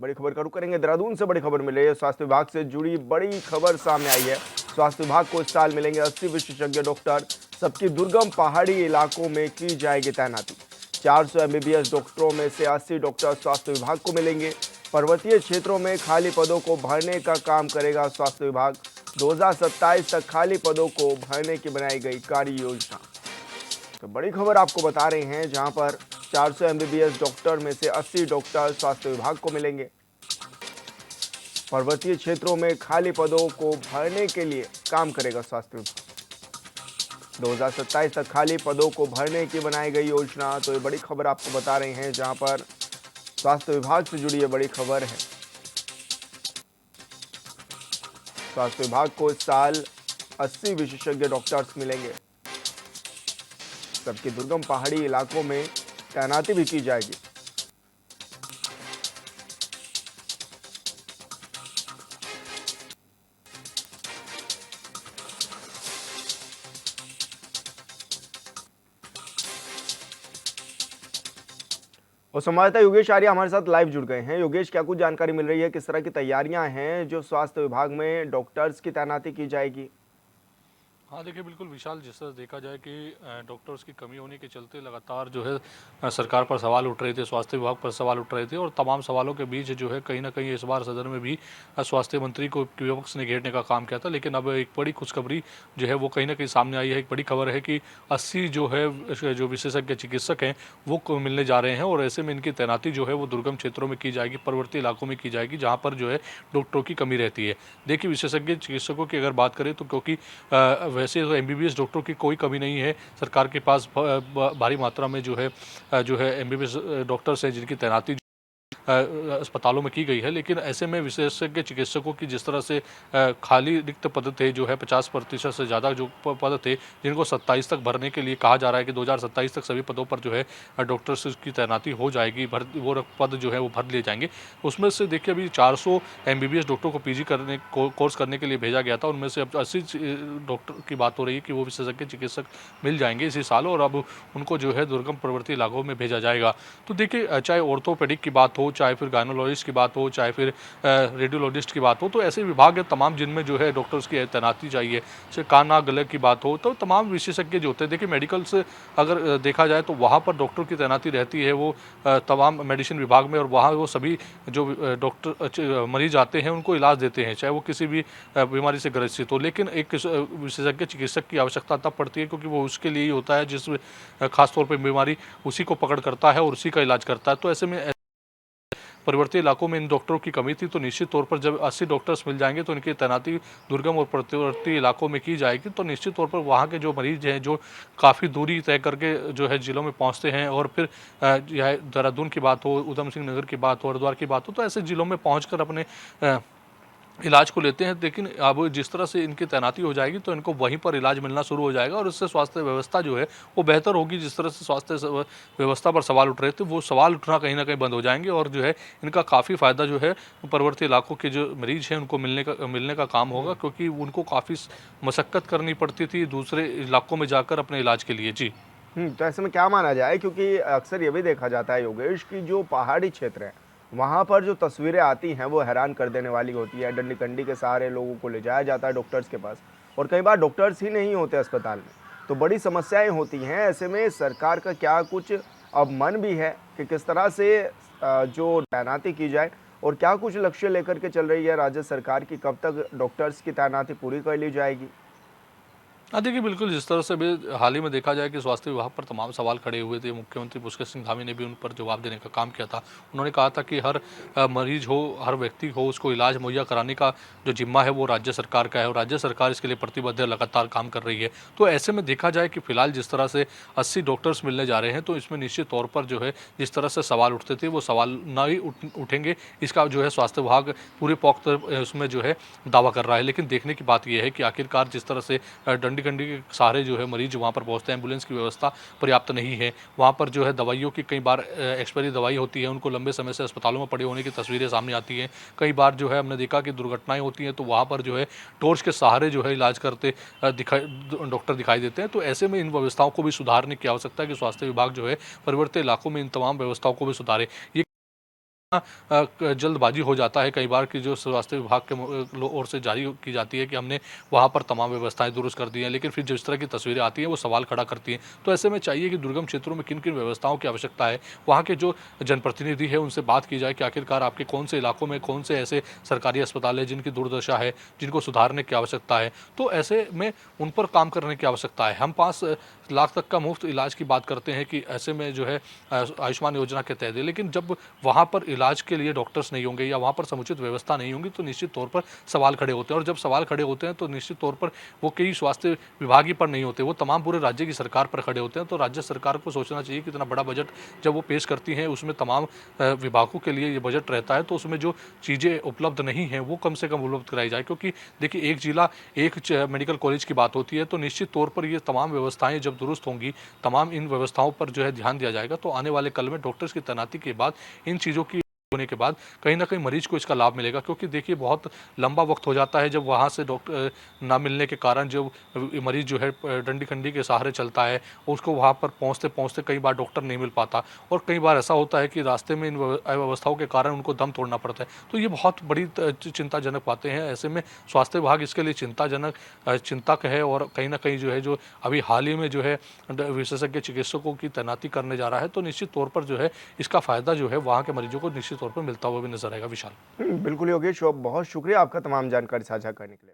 बड़ी खबर का रुख करेंगे। देहरादून से बड़ी खबर मिल रही है। स्वास्थ्य विभाग से जुड़ी बड़ी खबर सामने आई है। स्वास्थ्य विभाग को इस साल मिलेंगे 80 विशेषज्ञ डॉक्टर। सबकी दुर्गम पहाड़ी इलाकों में की जाएगी तैनाती। 400 एमबीबीएस डॉक्टरों में से 80 डॉक्टर स्वास्थ्य विभाग को मिलेंगे। पर्वतीय क्षेत्रों में खाली पदों को भरने का काम करेगा स्वास्थ्य विभाग। 2027 तक खाली पदों को भरने की बनाई गई कार्य योजना। तो बड़ी खबर आपको बता रहे हैं, जहां पर 400 एमबीबीएस डॉक्टर में से 80 डॉक्टर स्वास्थ्य विभाग को मिलेंगे। पर्वतीय क्षेत्रों में खाली पदों को भरने के लिए काम करेगा स्वास्थ्य विभाग। 2027 तक खाली पदों को भरने की बनाई गई योजना। तो ये बड़ी खबर आपको बता रहे हैं, जहां पर स्वास्थ्य विभाग से जुड़ी ये बड़ी खबर है। स्वास्थ्य विभाग को इस साल 80 विशेषज्ञ डॉक्टर्स मिलेंगे। सबकी दुर्गम पहाड़ी इलाकों में तैनाती भी की जाएगी। और संवाददाता योगेश आर्य हमारे साथ लाइव जुड़ गए हैं। योगेश, क्या कुछ जानकारी मिल रही है, किस तरह की तैयारियां हैं जो स्वास्थ्य विभाग में डॉक्टर्स की तैनाती की जाएगी? हाँ देखिए, बिल्कुल विशाल, जिस तरह देखा जाए कि डॉक्टर्स की कमी होने के चलते लगातार जो है सरकार पर सवाल उठ रहे थे, स्वास्थ्य विभाग पर सवाल उठ रहे थे, और तमाम सवालों के बीच जो है कहीं ना कहीं इस बार सदन में भी स्वास्थ्य मंत्री को विपक्ष ने घेरने का काम किया था। लेकिन अब एक बड़ी खुशखबरी जो है वो कहीं ना कहीं सामने आई है। एक बड़ी खबर है कि 80 जो है जो विशेषज्ञ चिकित्सक हैं वो मिलने जा रहे हैं, और ऐसे में इनकी तैनाती जो है वो दुर्गम क्षेत्रों में की जाएगी, पर्वतीय इलाकों में की जाएगी, जहाँ पर जो है डॉक्टरों की कमी रहती है। देखिए, विशेषज्ञ चिकित्सकों की अगर बात करें तो क्योंकि वैसे तो एमबीबीएस डॉक्टरों की कोई कमी नहीं है, सरकार के पास भारी मात्रा में जो है एमबीबीएस डॉक्टर्स हैं जिनकी तैनाती अस्पतालों में की गई है। लेकिन ऐसे में विशेषज्ञ चिकित्सकों की जिस तरह से खाली रिक्त पद थे, जो है 50% से ज़्यादा जो पद थे, जिनको 27 तक भरने के लिए कहा जा रहा है कि 2027 तक सभी पदों पर जो है डॉक्टर्स की तैनाती हो जाएगी, वो पद जो है वो भर लिए जाएंगे। उसमें से देखिए, अभी 400 एमबीबीएस डॉक्टरों को पीजी करने कोर्स करने के लिए भेजा गया था। उनमें से अब 80 डॉक्टर की बात हो रही है कि वो विशेषज्ञ चिकित्सक मिल जाएंगे इसी साल, और अब उनको जो है दुर्गम पर्वतीय इलाकों में भेजा जाएगा। तो देखिए, चाहे ऑर्थोपेडिक की बात हो, चाहे फिर गायनोलॉजिस्ट की बात हो, चाहे फिर रेडियोलॉजिस्ट की बात हो, तो ऐसे विभाग है तमाम जिनमें जो है डॉक्टर्स की तैनाती चाहिए। चाहे कान नाक गले की बात हो, तो तमाम विशेषज्ञ जो होते हैं, देखिए मेडिकल से अगर देखा जाए तो वहाँ पर डॉक्टर की तैनाती रहती है वो तमाम मेडिसिन विभाग में, और वहाँ वो सभी जो डॉक्टर मरीज आते हैं उनको इलाज देते हैं, चाहे वो किसी भी बीमारी से ग्रसित हो। लेकिन एक विशेषज्ञ चिकित्सक की आवश्यकता तब पड़ती है क्योंकि वो उसके लिए ही होता है जिस खासतौर पर बीमारी उसी को पकड़ करता है और उसी का इलाज करता है। तो ऐसे में पर्वतीय इलाकों में इन डॉक्टरों की कमी थी, तो निश्चित तौर पर जब 80 डॉक्टर्स मिल जाएंगे तो इनकी तैनाती दुर्गम और पर्वतीय इलाकों में की जाएगी। तो निश्चित तौर पर वहाँ के जो मरीज हैं, जो काफ़ी दूरी तय करके जो है जिलों में पहुँचते हैं, और फिर यह देहरादून की बात हो, ऊधम सिंह नगर की बात हो, हरिद्वार की बात हो, तो ऐसे जिलों में पहुँच अपने इलाज को लेते हैं। लेकिन अब जिस तरह से इनकी तैनाती हो जाएगी तो इनको वहीं पर इलाज मिलना शुरू हो जाएगा, और इससे स्वास्थ्य व्यवस्था जो है वो बेहतर होगी। जिस तरह से स्वास्थ्य व्यवस्था पर सवाल उठ रहे थे, वो सवाल उठना कहीं ना कहीं बंद हो जाएंगे, और जो है इनका काफ़ी फ़ायदा जो है पर्वतीय इलाकों के जो मरीज हैं उनको मिलने का काम होगा, क्योंकि उनको काफ़ी मशक्क़त करनी पड़ती थी दूसरे इलाकों में जाकर अपने इलाज के लिए। जी। तो ऐसे में क्या माना जाए, क्योंकि अक्सर ये भी देखा जाता है योगेश की जो पहाड़ी क्षेत्र है वहाँ पर जो तस्वीरें आती हैं वो हैरान कर देने वाली होती है। डंडी कंडी के सहारे लोगों को ले जाया जाता है डॉक्टर्स के पास, और कई बार डॉक्टर्स ही नहीं होते अस्पताल में, तो बड़ी समस्याएं होती हैं। ऐसे में सरकार का क्या कुछ अब मन भी है कि किस तरह से जो तैनाती की जाए, और क्या कुछ लक्ष्य लेकर के चल रही है राज्य सरकार की, कब तक डॉक्टर्स की तैनाती पूरी कर ली जाएगी? हाँ देखिए, बिल्कुल, जिस तरह से भी हाल ही में देखा जाए कि स्वास्थ्य विभाग पर तमाम सवाल खड़े हुए थे, मुख्यमंत्री पुष्कर सिंह धामी ने भी उन पर जवाब देने का काम किया था। उन्होंने कहा था कि हर मरीज हो, हर व्यक्ति हो, उसको इलाज मुहैया कराने का जो जिम्मा है वो राज्य सरकार का है, और राज्य सरकार इसके लिए प्रतिबद्ध है, लगातार काम कर रही है। तो ऐसे में देखा जाए कि फिलहाल जिस तरह से 80 डॉक्टर्स मिलने जा रहे हैं, तो इसमें निश्चित तौर पर जो है जिस तरह से सवाल उठते थे वो सवाल ना ही उठेंगे, इसका जो है स्वास्थ्य विभाग पूरे पुख्त उसमें जो है दावा कर रहा है। लेकिन देखने की बात यह है कि आखिरकार जिस तरह से डंडी कंडी के सहारे जो है मरीज वहाँ पर पहुँचते हैं, एम्बुलेंस की व्यवस्था पर्याप्त नहीं है। वहाँ पर जो है दवाइयों की कई बार एक्सपायरी दवाई होती है, उनको लंबे समय से अस्पतालों में पड़े होने की तस्वीरें सामने आती हैं। कई बार जो है हमने देखा कि दुर्घटनाएं होती हैं, तो वहाँ पर जो है टॉर्च के सहारे जो है इलाज करते डॉक्टर दिखाई देते हैं। तो ऐसे में इन व्यवस्थाओं को भी सुधारने की आवश्यकता है कि स्वास्थ्य विभाग जो है पर्वतीय इलाकों में इन तमाम व्यवस्थाओं को भी सुधारे। ये जल्दबाजी हो जाता है कई बार कि जो स्वास्थ्य विभाग के ओर से जारी की जाती है कि हमने वहाँ पर तमाम व्यवस्थाएं दुरुस्त कर दी हैं, लेकिन फिर जिस तरह की तस्वीरें आती हैं वो सवाल खड़ा करती हैं। तो ऐसे में चाहिए कि दुर्गम क्षेत्रों में किन किन व्यवस्थाओं की आवश्यकता है, वहाँ के जो जनप्रतिनिधि है उनसे बात की जाए कि आखिरकार आपके कौन से इलाकों में कौन से ऐसे सरकारी अस्पताल है जिनकी दुर्दशा है, जिनको सुधारने की आवश्यकता है। तो ऐसे में उन पर काम करने की आवश्यकता है। हम 5 लाख तक का मुफ्त इलाज की बात करते हैं कि ऐसे में जो है आयुष्मान योजना के तहत है, लेकिन जब वहाँ पर इलाज के लिए डॉक्टर्स नहीं होंगे या वहाँ पर समुचित व्यवस्था नहीं होगी तो निश्चित तौर पर सवाल खड़े होते हैं। और जब सवाल खड़े होते हैं तो निश्चित तौर पर वो कई स्वास्थ्य विभाग ही पर नहीं होते, वो तमाम पूरे राज्य की सरकार पर खड़े होते हैं। तो राज्य सरकार को सोचना चाहिए कि इतना बड़ा बजट जब वो पेश करती हैं उसमें तमाम विभागों के लिए ये बजट रहता है, तो उसमें जो चीज़ें उपलब्ध नहीं हैं वो कम से कम उपलब्ध कराई जाए। क्योंकि देखिए, एक जिला एक मेडिकल कॉलेज की बात होती है, तो निश्चित तौर पर ये तमाम व्यवस्थाएं जब दुरुस्त होंगी, तमाम इन व्यवस्थाओं पर जो है ध्यान दिया जाएगा, तो आने वाले कल में डॉक्टर्स की तैनाती के बाद इन चीज़ों की होने के बाद कहीं न कहीं मरीज को इसका लाभ मिलेगा। क्योंकि देखिए, बहुत लंबा वक्त हो जाता है जब वहाँ से डॉक्टर ना मिलने के कारण जो मरीज जो है डंडी खंडी के सहारे चलता है, उसको वहाँ पर पहुँचते-पहुँचते कई बार डॉक्टर नहीं मिल पाता और कई बार ऐसा होता है कि रास्ते में इन अव्यवस्थाओं के कारण उनको दम तोड़ना पड़ता है। तो ये बहुत बड़ी चिंताजनक बातें हैं। ऐसे में स्वास्थ्य विभाग इसके लिए चिंतक है और कहीं न कहीं जो है, जो अभी हाल ही में जो है विशेषज्ञ चिकित्सकों की तैनाती करने जा रहा है, तो निश्चित तौर पर जो है इसका फ़ायदा जो है वहाँ के मरीजों को निश्चित तौर पर मिलता हुआ भी नज़र आएगा। विशाल। बिल्कुल योगेश, बहुत शुक्रिया आपका तमाम जानकारी साझा करने के लिए।